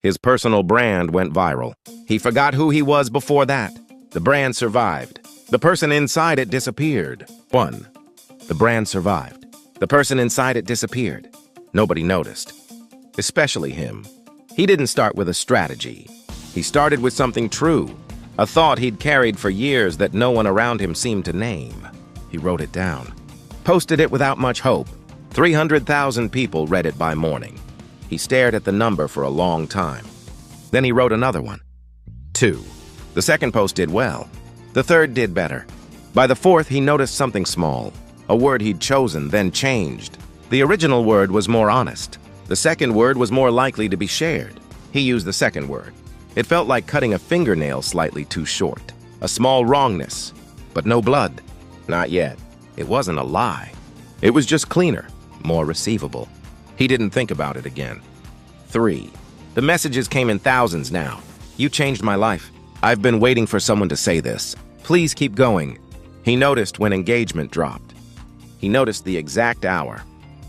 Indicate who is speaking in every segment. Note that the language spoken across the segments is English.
Speaker 1: His personal brand went viral. He forgot who he was before that. The brand survived. The person inside it disappeared. 1. The brand survived. The person inside it disappeared. Nobody noticed. Especially him. He didn't start with a strategy. He started with something true, a thought he'd carried for years that no one around him seemed to name. He wrote it down. Posted it without much hope. 300,000 people read it by morning. He stared at the number for a long time. Then he wrote another one. 2. The second post did well. The third did better. By the fourth, he noticed something small. A word he'd chosen, then changed. The original word was more honest. The second word was more likely to be shared. He used the second word. It felt like cutting a fingernail slightly too short. A small wrongness, but no blood. Not yet. It wasn't a lie. It was just cleaner, more receivable. He didn't think about it again. 3. The messages came in thousands now. You changed my life. I've been waiting for someone to say this. Please keep going. He noticed when engagement dropped. He noticed the exact hour,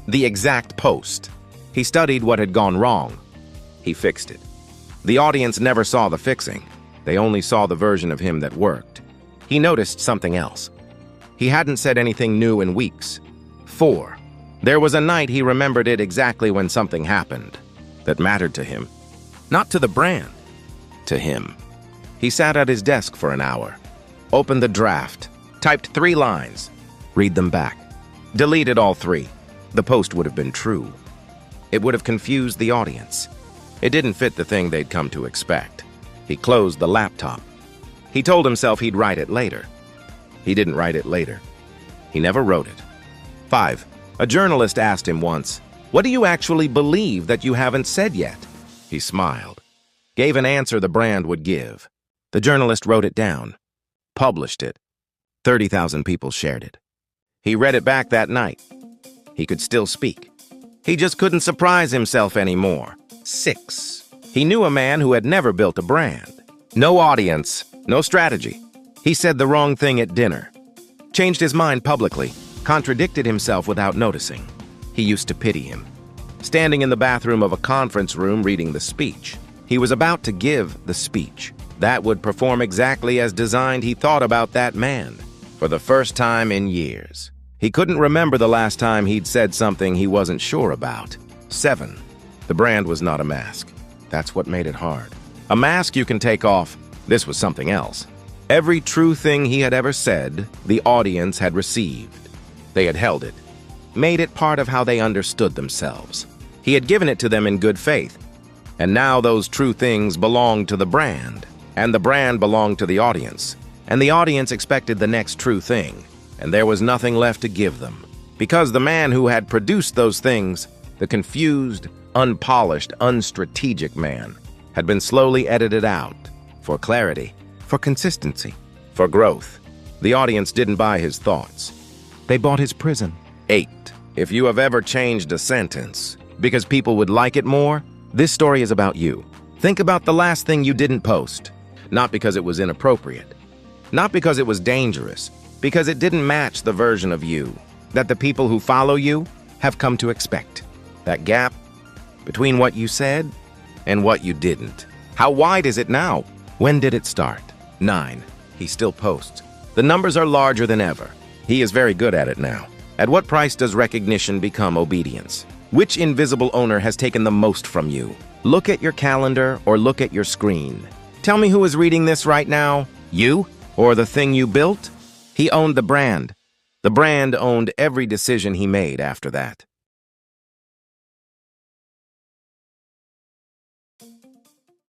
Speaker 1: the exact post. He studied what had gone wrong. He fixed it. The audience never saw the fixing. They only saw the version of him that worked. He noticed something else. He hadn't said anything new in weeks. 4. There was a night he remembered it exactly when something happened that mattered to him. Not to the brand, to him. He sat at his desk for an hour, opened the draft, typed 3 lines, read them back, deleted all 3. The post would have been true. It would have confused the audience. It didn't fit the thing they'd come to expect. He closed the laptop. He told himself he'd write it later. He didn't write it later. He never wrote it. 5. A journalist asked him once, "What do you actually believe that you haven't said yet?" He smiled, gave an answer the brand would give. The journalist wrote it down, published it. 30,000 people shared it. He read it back that night. He could still speak. He just couldn't surprise himself anymore. 6. He knew a man who had never built a brand. No audience, no strategy. He said the wrong thing at dinner. Changed his mind publicly. Contradicted himself without noticing. He used to pity him. Standing in the bathroom of a conference room reading the speech. He was about to give the speech. That would perform exactly as designed. He thought about that man. For the first time in years. He couldn't remember the last time he'd said something he wasn't sure about. 7. The brand was not a mask. That's what made it hard. A mask you can take off. This was something else. Every true thing he had ever said, the audience had received. They had held it, made it part of how they understood themselves. He had given it to them in good faith. And now those true things belonged to the brand, and the brand belonged to the audience, and the audience expected the next true thing, and there was nothing left to give them. Because the man who had produced those things, the confused, unpolished, unstrategic man, had been slowly edited out for clarity, for consistency, for growth. The audience didn't buy his thoughts. They bought his prison. 8. If you have ever changed a sentence because people would like it more, this story is about you. Think about the last thing you didn't post. Not because it was inappropriate. Not because it was dangerous. Because it didn't match the version of you that the people who follow you have come to expect. That gap between what you said and what you didn't. How wide is it now? When did it start? 9. He still posts. The numbers are larger than ever. He is very good at it now. At what price does recognition become obedience? Which invisible owner has taken the most from you? Look at your calendar or look at your screen. Tell me who is reading this right now? You? Or the thing you built? He owned the brand. The brand owned every decision he made after that.